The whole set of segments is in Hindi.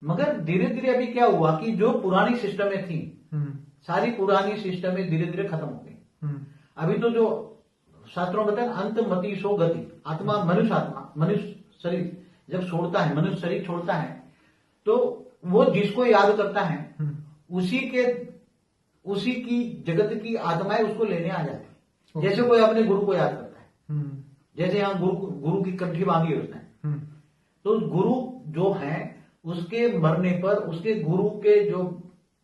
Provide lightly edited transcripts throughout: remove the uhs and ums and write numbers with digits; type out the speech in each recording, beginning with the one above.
मगर धीरे धीरे अभी क्या हुआ कि जो पुरानी सिस्टमें थी, सारी पुरानी सिस्टमें धीरे धीरे खत्म हो गई। अभी तो जो शास्त्रों में बताया अंत मति सो गति, आत्मा मनुष्य शरीर जब छोड़ता है, मनुष्य शरीर छोड़ता है तो वो जिसको याद करता है उसी की जगत की आत्माएं उसको लेने आ जाती है। जैसे कोई अपने गुरु को याद करता है, जैसे यहाँ गुरु की कंठी बांधी है उसने, तो गुरु जो है उसके मरने पर उसके गुरु के जो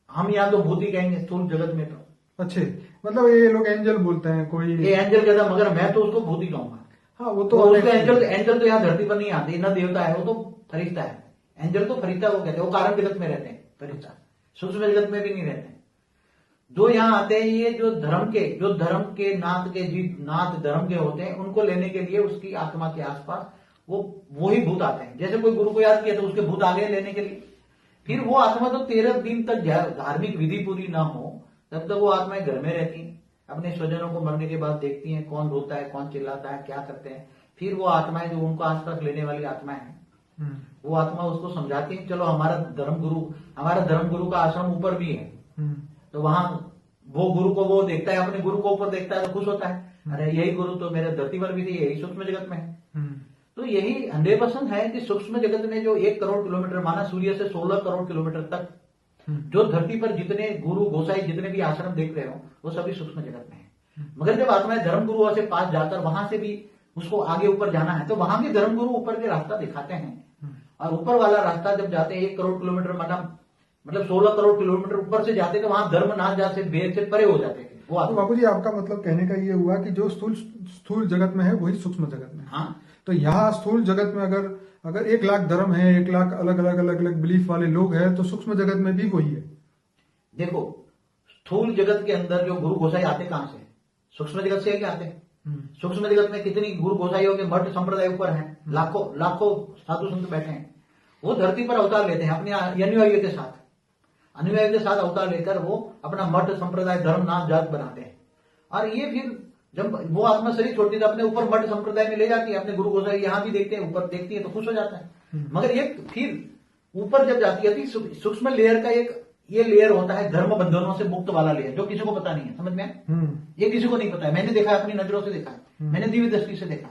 हम यहाँ तो भूत ही कहेंगे स्थूल जगत में, तो अच्छे मतलब ये लोग एंजल बोलते हैं, कोई ये एंजल कहता, मगर मैं तो उसको भूत ही कहूंगा। हाँ वो तो उसको एंजल तो यहाँ धरती पर नहीं आते, न देवता है, वो तो फरिश्ता है। एंजल तो फरिश्ता को कहते हैं, वो कारण जगत में रहते हैं, फरिश्ता सूक्ष्म जगत में भी नहीं रहते। जो यहाँ आते हैं ये जो धर्म के नाथ धर्म के होते हैं, उनको लेने के लिए उसकी आत्मा के आसपास वो ही भूत आते हैं। जैसे कोई गुरु को याद किया तो उसके भूत आ गए लेने के लिए। फिर वो आत्मा तो 13 दिन तक धार्मिक विधि पूरी ना हो तब तक वो आत्माएं घर में रहती हैं, अपने स्वजनों को मरने के बाद देखती हैं कौन रोता है, कौन चिल्लाता है, क्या करते हैं। फिर वो आत्माएं जो उनको आसपास लेने वाली आत्माएं हैं, वो आत्मा उसको समझाती है, चलो हमारा धर्म गुरु का आश्रम ऊपर भी है, तो वहां वो गुरु को वो देखता है, अपने गुरु को ऊपर देखता है तो खुश होता है, अरे यही गुरु तो मेरे धरती पर भी थे, यही सूक्ष्म जगत में है। तो यही 100% है कि सूक्ष्म जगत में जो 1 करोड़ किलोमीटर, माना सूर्य से 16 करोड़ किलोमीटर तक जो धरती पर जितने गुरु गोसाई जितने भी आश्रम देख रहे हो वो सभी सूक्ष्म जगत में है। मगर जब आत्मा धर्म गुरु से पास जाकर वहां से भी उसको आगे ऊपर जाना है तो वहां के धर्म गुरु ऊपर के रास्ता दिखाते हैं, और ऊपर वाला रास्ता जब जाते हैं 1 करोड़ किलोमीटर मतलब 16 करोड़ किलोमीटर ऊपर से जाते तो वहां धर्मनाथ जाते बेर से परे हो जाते थे वो। तो बाबू जी आपका मतलब कहने का ये हुआ कि जो स्थूल जगत में है वही सूक्ष्म जगत में। हाँ, तो यहाँ स्थूल जगत में अगर 1 लाख धर्म है, 1 लाख अलग अलग बिलीफ वाले लोग हैं, तो सूक्ष्म जगत में भी वही है। देखो स्थूल जगत के अंदर जो गुरु गोसाई आते कहां से? सूक्ष्म जगत से क्या आते हैं? सूक्ष्म जगत में कितनी गुरु गोसाइयों के मठ संप्रदाय ऊपर हैं, लाखों साधु संत बैठे हैं। वो धरती पर अवतार लेते हैं अपने अनुयायियों के साथ अवतार लेकर वो अपना मठ संप्रदाय धर्म नाम जात बनाते हैं। और ये फिर जब वो आत्मा शरीर छोड़ती है तो अपने ऊपर मठ संप्रदाय में ले जाती है, अपने गुरु गोसाई यहाँ भी देखते हैं, ऊपर देखती है तो खुश हो जाता है। मगर एक फिर ऊपर जब जाती है सूक्ष्म लेयर का ये लेयर होता है धर्म बंधनों से मुक्त वाला लेयर, जो किसी को पता नहीं है। समझ में? ये किसी को नहीं पता है। मैंने देखा है, अपनी नजरों से देखा है, मैंने दिव्य दृष्टि से देखा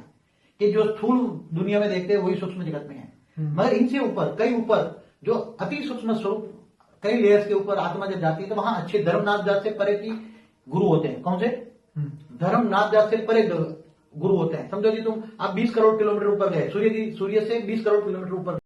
कि जो स्थूल दुनिया में देखते हैं वही सूक्ष्म जगत में है। मगर इनसे ऊपर कई ऊपर जो अति सूक्ष्म स्वरूप कई लेयर्स के ऊपर आत्मा जब जाती है तो वहां अच्छे धर्मनाथ जात से परे की गुरु होते हैं। कौन से? धर्मनाथ जात से परे गुरु होते हैं। समझो कि आप 20 करोड़ किलोमीटर ऊपर गए, सूर्य से 20 करोड़ किलोमीटर ऊपर